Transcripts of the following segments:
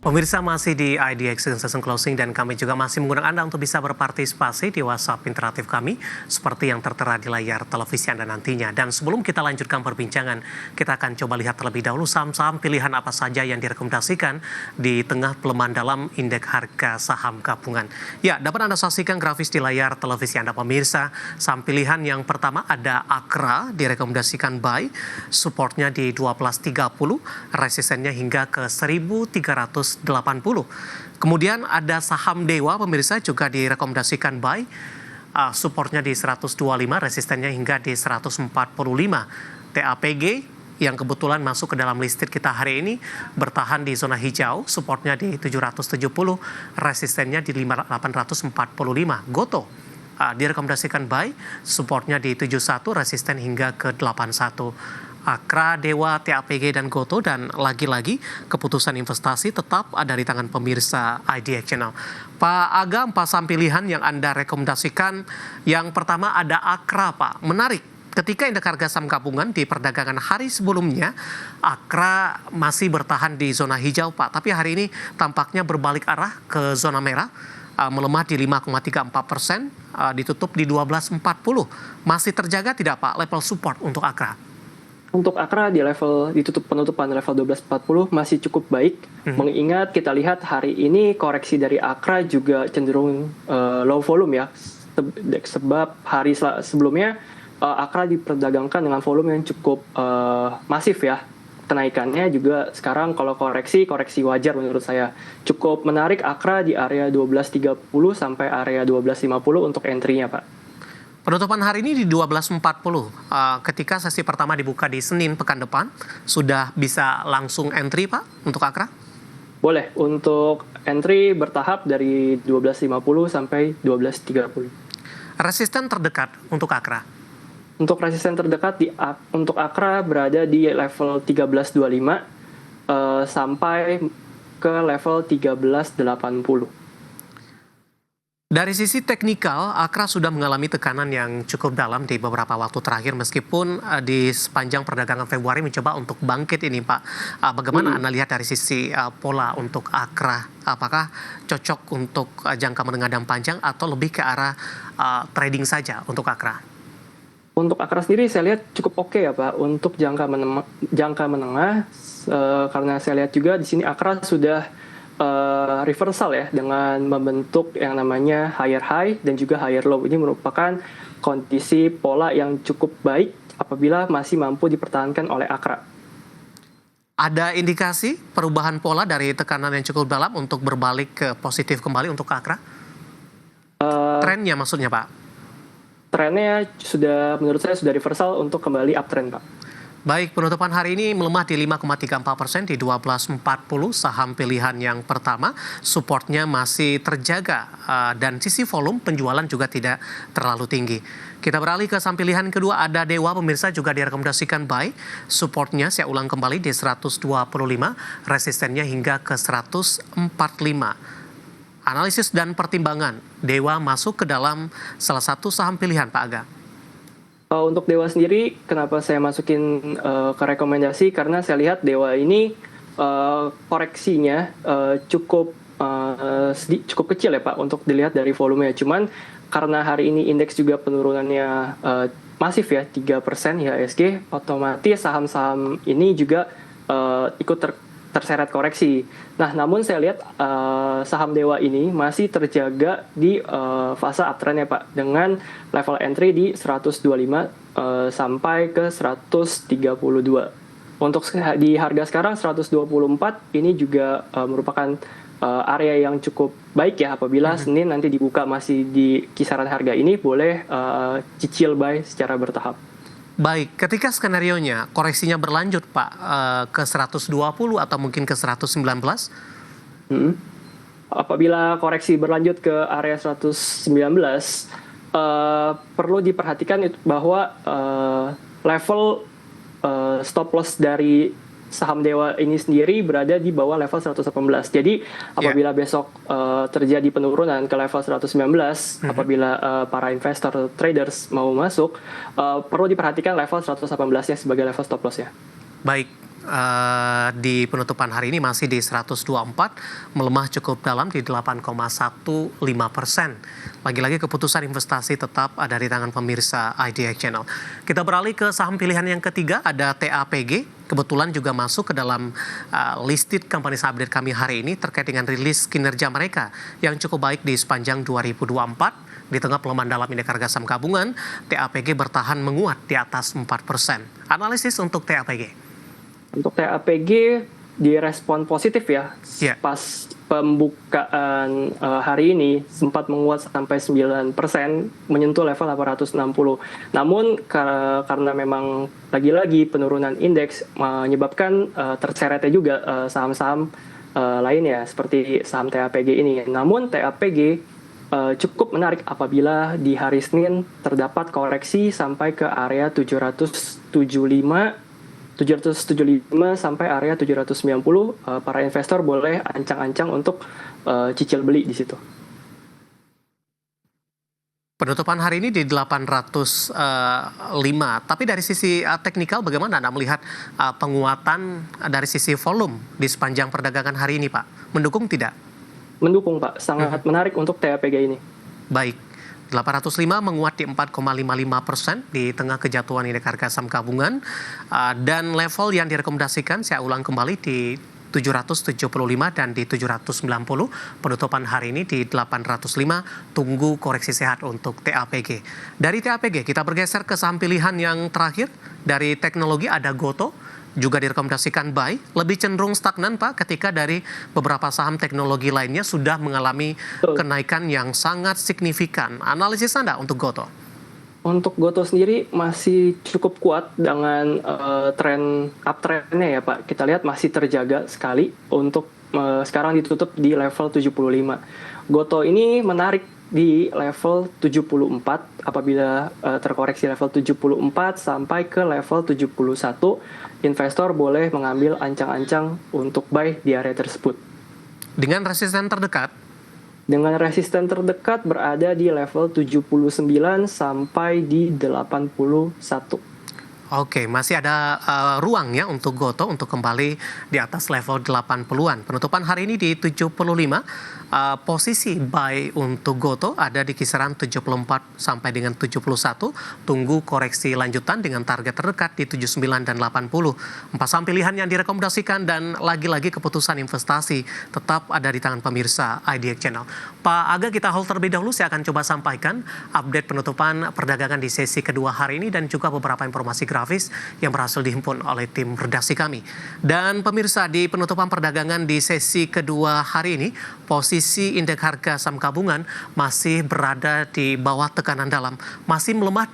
Pemirsa masih di IDX Session Closing dan kami juga masih mengundang Anda untuk bisa berpartisipasi di WhatsApp interaktif kami seperti yang tertera di layar televisi Anda nantinya. Dan sebelum kita lanjutkan perbincangan, kita akan coba lihat terlebih dahulu saham-saham pilihan apa saja yang direkomendasikan di tengah pelemahan dalam indeks harga saham gabungan. Ya, dapat Anda saksikan grafis di layar televisi Anda pemirsa. Saham pilihan yang pertama ada Akra, direkomendasikan buy, supportnya di 12.30, resistennya hingga ke 1.380. Kemudian ada saham Dewa pemirsa juga direkomendasikan buy, supportnya di 125, resistennya hingga di 145. TAPG yang kebetulan masuk ke dalam listed kita hari ini bertahan di zona hijau, supportnya di 770, resistennya di 845. Goto direkomendasikan buy, supportnya di 71, resisten hingga ke 81. Akra, Dewa, TAPG, dan Goto, dan lagi-lagi keputusan investasi tetap ada di tangan pemirsa IDX Channel. Pak Aga, 4 saham pilihan yang Anda rekomendasikan. Yang pertama ada Akra, Pak. Menarik, ketika indeks harga saham gabungan di perdagangan hari sebelumnya, Akra masih bertahan di zona hijau, Pak. Tapi hari ini tampaknya berbalik arah ke zona merah, melemah di 5,34%, ditutup di 12.40. Masih terjaga tidak, Pak, level support untuk Akra? Untuk Akra di level penutupan level 12.40 masih cukup baik. Mengingat kita lihat hari ini koreksi dari Akra juga cenderung low volume ya. Sebab hari sebelumnya Akra diperdagangkan dengan volume yang cukup masif ya. Kenaikannya juga sekarang kalau koreksi wajar menurut saya. Cukup menarik Akra di area 12.30 sampai area 12.50 untuk entry-nya, Pak. Penutupan hari ini di 12.40, ketika sesi pertama dibuka di Senin pekan depan, sudah bisa langsung entry, Pak, untuk Akra? Boleh, untuk entry bertahap dari 12.50 sampai 12.30. Resisten terdekat untuk Akra? Untuk resisten terdekat untuk Akra berada di level 13.25 sampai ke level 13.80. Dari sisi teknikal, Akra sudah mengalami tekanan yang cukup dalam di beberapa waktu terakhir meskipun di sepanjang perdagangan Februari mencoba untuk bangkit ini, Pak. Bagaimana Anda lihat dari sisi pola untuk Akra? Apakah cocok untuk jangka menengah dan panjang atau lebih ke arah trading saja untuk Akra? Untuk Akra sendiri saya lihat cukup oke ya, Pak, untuk jangka menengah karena saya lihat juga di sini Akra sudah reversal ya dengan membentuk yang namanya higher high dan juga higher low. Ini merupakan kondisi pola yang cukup baik apabila masih mampu dipertahankan oleh Akra. Ada indikasi perubahan pola dari tekanan yang cukup dalam untuk berbalik ke positif kembali untuk Akra? Trennya maksudnya, Pak? Trennya menurut saya sudah reversal untuk kembali uptrend, Pak. Baik, penutupan hari ini melemah di 5,34% di 12.40, saham pilihan yang pertama, supportnya masih terjaga dan sisi volume penjualan juga tidak terlalu tinggi. Kita beralih ke saham pilihan kedua, ada Dewa pemirsa juga direkomendasikan buy, supportnya saya ulang kembali di 125, resistennya hingga ke 145. Analisis dan pertimbangan, Dewa masuk ke dalam salah satu saham pilihan, Pak Aga. Untuk Dewa sendiri, kenapa saya masukin ke rekomendasi? Karena saya lihat Dewa ini koreksinya cukup kecil ya, Pak, untuk dilihat dari volumenya. Cuman karena hari ini indeks juga penurunannya masif ya, 3% IHSG, otomatis saham-saham ini juga ikut terseret koreksi. Nah, namun saya lihat saham Dewa ini masih terjaga di fase uptrend ya, Pak, dengan level entry di 125 sampai ke 132. Untuk di harga sekarang 124 ini juga merupakan area yang cukup baik ya apabila Senin nanti dibuka masih di kisaran harga ini, boleh cicil buy secara bertahap. Baik, ketika skenarionya koreksinya berlanjut, Pak, ke 120 atau mungkin ke 119? Apabila koreksi berlanjut ke area 119, perlu diperhatikan bahwa level stop loss dari saham Dewa ini sendiri berada di bawah level 118. Jadi apabila besok terjadi penurunan ke level 119, apabila para investor traders mau masuk, perlu diperhatikan level 118-nya sebagai level stop loss ya. Baik, di penutupan hari ini masih di 124, melemah cukup dalam di 8,15%. Lagi-lagi keputusan investasi tetap ada di tangan pemirsa IDX Channel. Kita beralih ke saham pilihan yang ketiga, ada TAPG. Kebetulan juga masuk ke dalam listed company update kami hari ini terkait dengan rilis kinerja mereka yang cukup baik di sepanjang 2024. Di tengah pelemahan dalam indeks harga saham gabungan, TAPG bertahan menguat di atas 4%. Analisis untuk TAPG. Untuk TAPG direspon positif ya. Yeah. Pas pembukaan hari ini sempat menguat sampai 9%, menyentuh level 860. Namun karena memang lagi-lagi penurunan indeks menyebabkan terseretnya juga saham-saham lainnya seperti saham TAPG ini. Namun TAPG cukup menarik apabila di hari Senin terdapat koreksi sampai ke area 775 sampai area 790, para investor boleh ancang-ancang untuk cicil beli di situ. Penutupan hari ini di 805, tapi dari sisi teknikal bagaimana Anda melihat penguatan dari sisi volume di sepanjang perdagangan hari ini, Pak? Mendukung tidak? Mendukung, Pak. Sangat menarik untuk TAPG ini. Baik. 805 menguat di 4,55% di tengah kejatuhan indeks harga saham gabungan, dan level yang direkomendasikan saya ulang kembali di 775 dan di 790. Penutupan hari ini di 805, tunggu koreksi sehat untuk TAPG. Dari TAPG kita bergeser ke saham pilihan yang terakhir. Dari teknologi ada Goto, juga direkomendasikan buy, lebih cenderung stagnan Pak ketika dari beberapa saham teknologi lainnya sudah mengalami kenaikan yang sangat signifikan. Analisis Anda untuk Goto? Untuk Goto sendiri masih cukup kuat dengan tren uptrendnya ya Pak. Kita lihat masih terjaga sekali untuk sekarang ditutup di level 75. Goto ini menarik di level 74 apabila terkoreksi level 74 sampai ke level 71, investor boleh mengambil ancang-ancang untuk buy di area tersebut. Dengan resisten terdekat? Dengan resisten terdekat berada di level 79 sampai di 81. Oke, masih ada ruang ya untuk Goto untuk kembali di atas level 80-an. Penutupan hari ini di 75, posisi buy untuk Goto ada di kisaran 74 sampai dengan 71. Tunggu koreksi lanjutan dengan target terdekat di 79 dan 80. Empat saham pilihan yang direkomendasikan dan lagi-lagi keputusan investasi tetap ada di tangan pemirsa IDX Channel. Pak Aga, kita hold terlebih dahulu. Saya akan coba sampaikan update penutupan perdagangan di sesi kedua hari ini dan juga beberapa informasi grafis yang berhasil dihimpun oleh tim redaksi kami. Dan pemirsa, di penutupan perdagangan di sesi kedua hari ini, posisi indeks harga saham gabungan masih berada di bawah tekanan dalam, masih melemah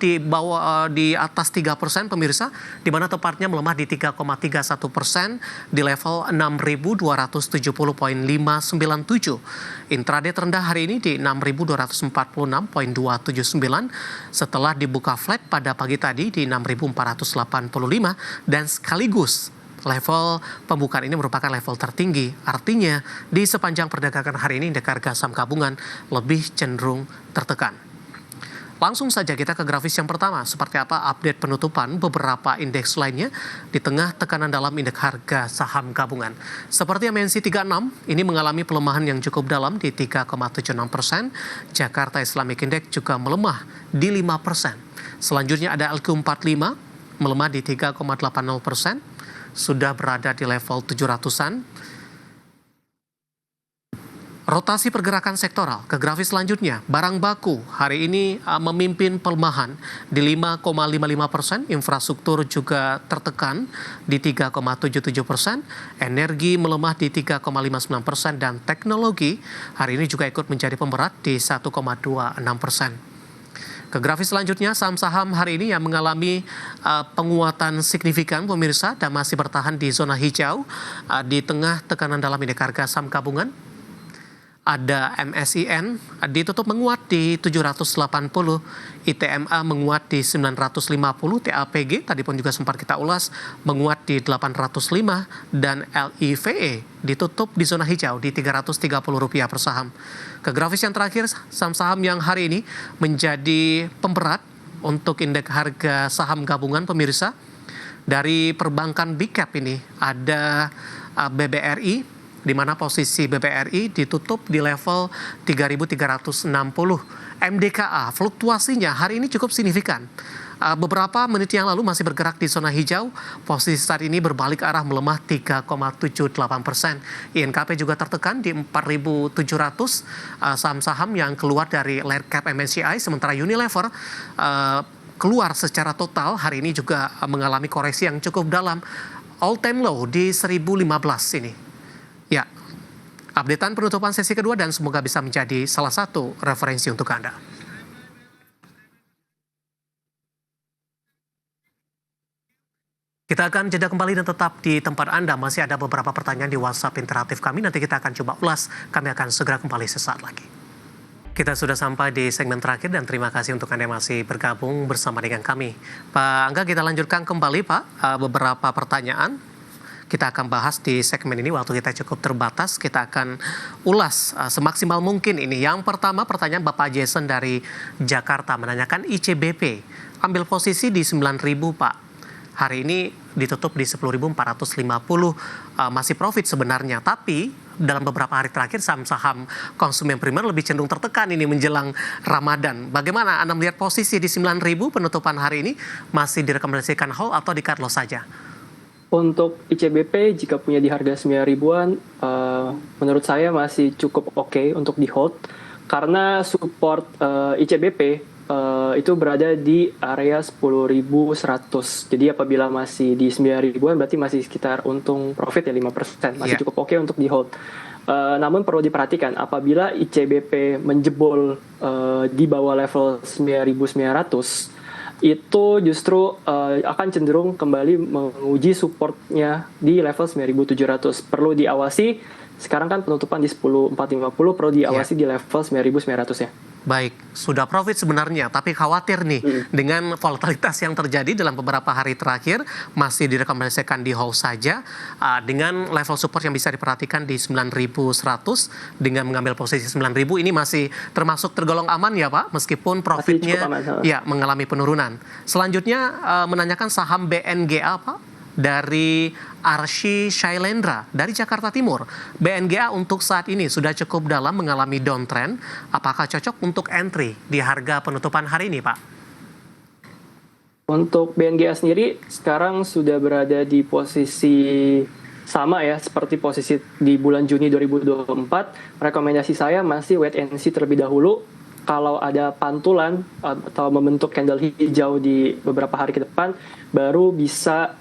di atas 3% pemirsa, di mana tepatnya melemah di 3,31% di level 6.270,597. Intraday terendah hari ini di 6.246,279 setelah dibuka flat pada pagi tadi di 6.485, dan sekaligus level pembukaan ini merupakan level tertinggi. Artinya di sepanjang perdagangan hari ini indeks harga saham gabungan lebih cenderung tertekan. Langsung saja kita ke grafis yang pertama. Seperti apa update penutupan beberapa indeks lainnya di tengah tekanan dalam indeks harga saham gabungan. Seperti MNC 36, ini mengalami pelemahan yang cukup dalam di 3,76%. Jakarta Islamic Index juga melemah di 5%. Selanjutnya ada LQ45 melemah di 3,80%. Sudah berada di level 700-an. Rotasi pergerakan sektoral ke grafis selanjutnya. Barang baku hari ini memimpin pelemahan di 5,55%. Infrastruktur juga tertekan di 3,77%. Energi melemah di 3,59%. Dan teknologi hari ini juga ikut menjadi pemberat di 1,26%. Ke grafis selanjutnya, saham-saham hari ini yang mengalami penguatan signifikan pemirsa dan masih bertahan di zona hijau di tengah tekanan dalam indeks harga saham gabungan. Ada MSIN ditutup menguat di 780, ITMA menguat di 950, TAPG tadi pun juga sempat kita ulas menguat di 805, dan LIVE ditutup di zona hijau di Rp330 per saham. Ke grafis yang terakhir, saham-saham yang hari ini menjadi pemberat untuk indeks harga saham gabungan pemirsa. Dari perbankan big cap ini ada BBRI, di mana posisi BBRI ditutup di level 3.360. MDKA fluktuasinya hari ini cukup signifikan. Beberapa menit yang lalu masih bergerak di zona hijau, posisi saat ini berbalik arah melemah 3,78%. INKP juga tertekan di 4.700, saham-saham yang keluar dari large cap MSCI, sementara Unilever keluar secara total hari ini juga mengalami koreksi yang cukup dalam, all time low di 1015 ini. Ya, updatean penutupan sesi kedua dan semoga bisa menjadi salah satu referensi untuk Anda. Kita akan jeda kembali dan tetap di tempat Anda. Masih ada beberapa pertanyaan di WhatsApp interaktif kami. Nanti kita akan coba ulas. Kami akan segera kembali sesaat lagi. Kita sudah sampai di segmen terakhir dan terima kasih untuk Anda yang masih bergabung bersama dengan kami. Pak Angga, kita lanjutkan kembali Pak. Beberapa pertanyaan kita akan bahas di segmen ini. Waktu kita cukup terbatas. Kita akan ulas semaksimal mungkin ini. Yang pertama pertanyaan Bapak Jason dari Jakarta menanyakan ICBP. Ambil posisi di 9.000 Pak. Hari ini ditutup di 10.450, masih profit sebenarnya. Tapi dalam beberapa hari terakhir saham-saham konsumen primer lebih cenderung tertekan ini menjelang Ramadan. Bagaimana Anda melihat posisi di 9.000 penutupan hari ini? Masih direkomendasikan hold atau di cut loss saja? Untuk ICBP jika punya di harga 9.000-an, menurut saya masih cukup oke untuk di hold. Karena support ICBP itu berada di area 10.100. Jadi apabila masih di 9.000-an berarti masih sekitar untung profit ya 5%. Masih cukup oke untuk di hold. Namun perlu diperhatikan apabila ICBP menjebol di bawah level 9.900, itu justru akan cenderung kembali menguji supportnya di level 9.700. Perlu diawasi, sekarang kan penutupan di 10.450, perlu diawasi di level 9.900 ya. Baik, sudah profit sebenarnya, tapi khawatir nih dengan volatilitas yang terjadi dalam beberapa hari terakhir, masih direkomendasikan di hold saja, dengan level support yang bisa diperhatikan di 9.100, dengan mengambil posisi 9.000 ini masih termasuk tergolong aman ya Pak, meskipun profitnya ya mengalami penurunan. Selanjutnya menanyakan saham BNGA Pak, dari Arsy Shailendra dari Jakarta Timur. BNGA untuk saat ini sudah cukup dalam mengalami downtrend. Apakah cocok untuk entry di harga penutupan hari ini, Pak? Untuk BNGA sendiri sekarang sudah berada di posisi sama ya seperti posisi di bulan Juni 2024. Rekomendasi saya masih wait and see terlebih dahulu. Kalau ada pantulan atau membentuk candle hijau di beberapa hari ke depan, baru bisa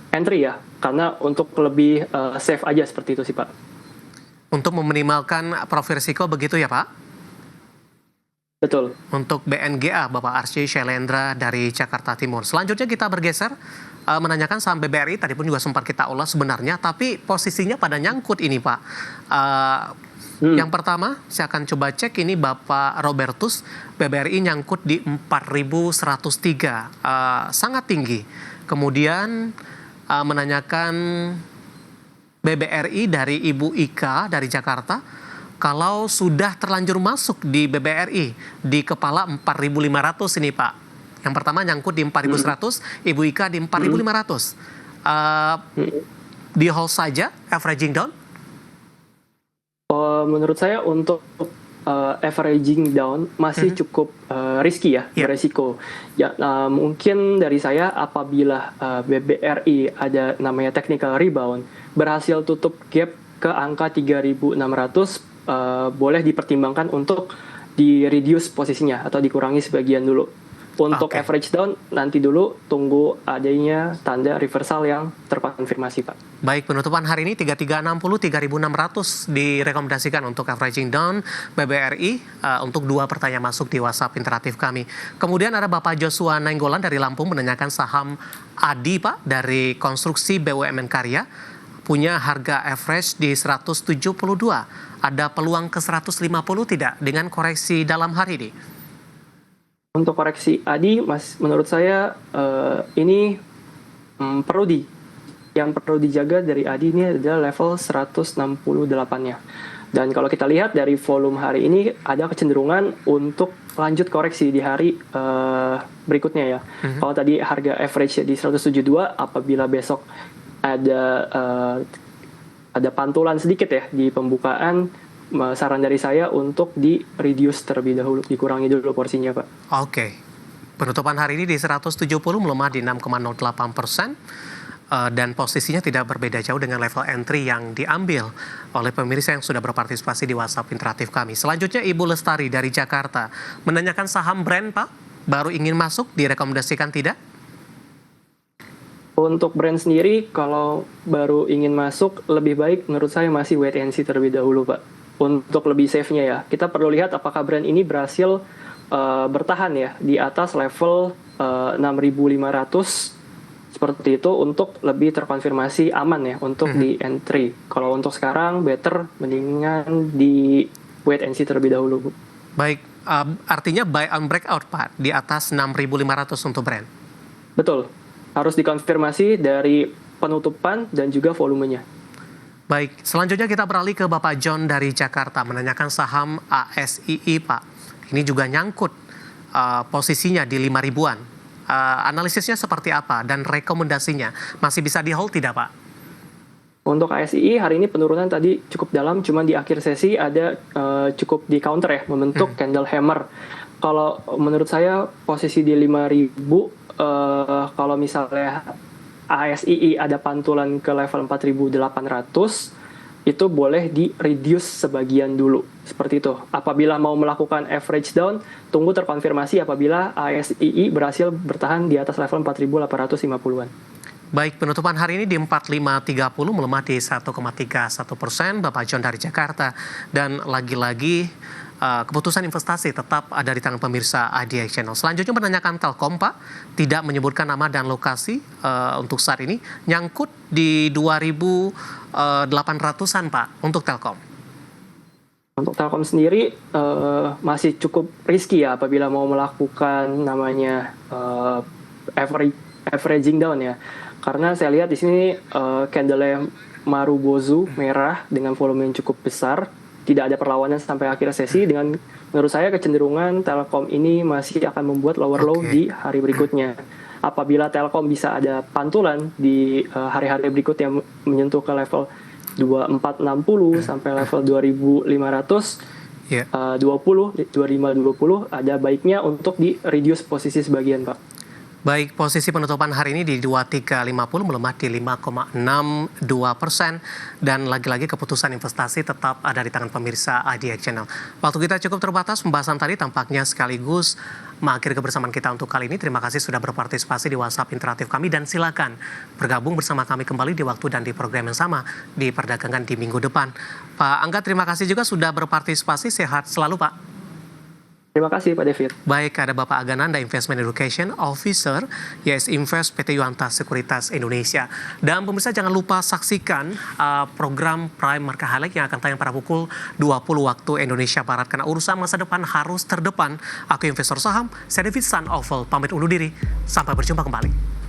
entry ya. Karena untuk lebih safe aja seperti itu sih Pak. Untuk meminimalkan profil risiko begitu ya Pak? Betul. Untuk BNGA, Bapak Arsy Shailendra dari Jakarta Timur. Selanjutnya kita bergeser menanyakan saham BBRI, tadi pun juga sempat kita ulas sebenarnya, tapi posisinya pada nyangkut ini Pak. Yang pertama, saya akan coba cek ini Bapak Robertus, BBRI nyangkut di 4.103, sangat tinggi. Kemudian menanyakan BBRI dari Ibu Ika dari Jakarta, kalau sudah terlanjur masuk di BBRI di kepala 4.500 ini Pak. Yang pertama nyangkut di 4.100, Ibu Ika di 4.500. Di hold saja, averaging down? Menurut saya untuk averaging down masih cukup risky ya, beresiko. Ya, mungkin dari saya apabila BBRI ada namanya technical rebound, berhasil tutup gap ke angka 3.600, boleh dipertimbangkan untuk di-reduce posisinya atau dikurangi sebagian dulu. Untuk average down, nanti dulu tunggu adanya tanda reversal yang terkonfirmasi, Pak. Baik, penutupan hari ini 3360, 3600 direkomendasikan untuk averaging down BBRI untuk 2 pertanyaan masuk di WhatsApp interaktif kami. Kemudian ada Bapak Joshua Nainggolan dari Lampung menanyakan saham ADI, Pak, dari konstruksi BUMN Karya. Punya harga average di 172. Ada peluang ke 150 tidak dengan koreksi dalam hari ini? Untuk koreksi ADI, menurut saya ini yang perlu dijaga dari ADI ini adalah level 168-nya. Dan kalau kita lihat dari volume hari ini ada kecenderungan untuk lanjut koreksi di hari berikutnya ya. Kalau tadi harga average di 172, apabila besok ada pantulan sedikit ya di pembukaan, saran dari saya untuk di reduce terlebih dahulu, dikurangi dulu porsinya Pak. Oke. Penutupan hari ini di 170 melemah di 6,08%. Dan posisinya tidak berbeda jauh dengan level entry yang diambil oleh pemirsa yang sudah berpartisipasi di WhatsApp interaktif kami. Selanjutnya Ibu Lestari dari Jakarta menanyakan saham brand Pak, baru ingin masuk, direkomendasikan tidak? Untuk brand sendiri, kalau baru ingin masuk, lebih baik menurut saya masih wait and see terlebih dahulu Pak. Untuk lebih safe-nya ya, kita perlu lihat apakah brand ini berhasil bertahan ya di atas level 6.500 seperti itu untuk lebih terkonfirmasi aman ya untuk di entry. Kalau untuk sekarang better mendingan di wait and see terlebih dahulu Bu. Baik, artinya buy on breakout Pak di atas 6.500 untuk brand. Betul, harus dikonfirmasi dari penutupan dan juga volumenya. Baik, selanjutnya kita beralih ke Bapak John dari Jakarta menanyakan saham ASII Pak. Ini juga nyangkut posisinya di 5.000-an. Analisisnya seperti apa dan rekomendasinya masih bisa di hold tidak Pak? Untuk ASII hari ini penurunan tadi cukup dalam, cuman di akhir sesi ada cukup di counter ya, membentuk candle hammer. Kalau menurut saya posisi di 5.000, kalau misalnya ASII ada pantulan ke level 4.800, itu boleh di reduce sebagian dulu, seperti itu. Apabila mau melakukan average down, tunggu terkonfirmasi apabila ASII berhasil bertahan di atas level 4.850-an. Baik, penutupan hari ini di 4530 melemah di 1,31%, Bapak John dari Jakarta. Dan lagi-lagi keputusan investasi tetap ada di tangan pemirsa IDX Channel. Selanjutnya menanyakan Telkom Pak, tidak menyebutkan nama dan lokasi untuk saat ini, nyangkut di 2.800-an Pak untuk Telkom. Untuk Telkom sendiri masih cukup risky ya apabila mau melakukan namanya averaging down ya. Karena saya lihat di sini candle Marubozu merah dengan volume yang cukup besar, tidak ada perlawanan sampai akhir sesi. Dengan menurut saya kecenderungan Telkom ini masih akan membuat lower low di hari berikutnya. Apabila Telkom bisa ada pantulan di hari-hari berikutnya menyentuh ke level 2460 sampai level 2500, 2520 ada baiknya untuk di reduce posisi sebagian Pak. Baik, posisi penutupan hari ini di 2350 melemah di 5,62%, dan lagi-lagi keputusan investasi tetap ada di tangan pemirsa IDX Channel. Waktu kita cukup terbatas, pembahasan tadi tampaknya sekaligus mengakhiri kebersamaan kita untuk kali ini. Terima kasih sudah berpartisipasi di WhatsApp interaktif kami, dan silakan bergabung bersama kami kembali di waktu dan di program yang sama di perdagangan di minggu depan. Pak Angga, terima kasih juga sudah berpartisipasi. Sehat selalu Pak. Terima kasih Pak David. Baik, ada Bapak Agananda, Investment Education Officer, Yes Invest PT Yuanta Sekuritas Indonesia. Dan pemirsa jangan lupa saksikan program Prime Market Highlight yang akan tayang pada pukul 20 waktu Indonesia Barat. Karena urusan masa depan harus terdepan. Aku investor saham, saya David Sun Oval, pamit undur diri. Sampai berjumpa kembali.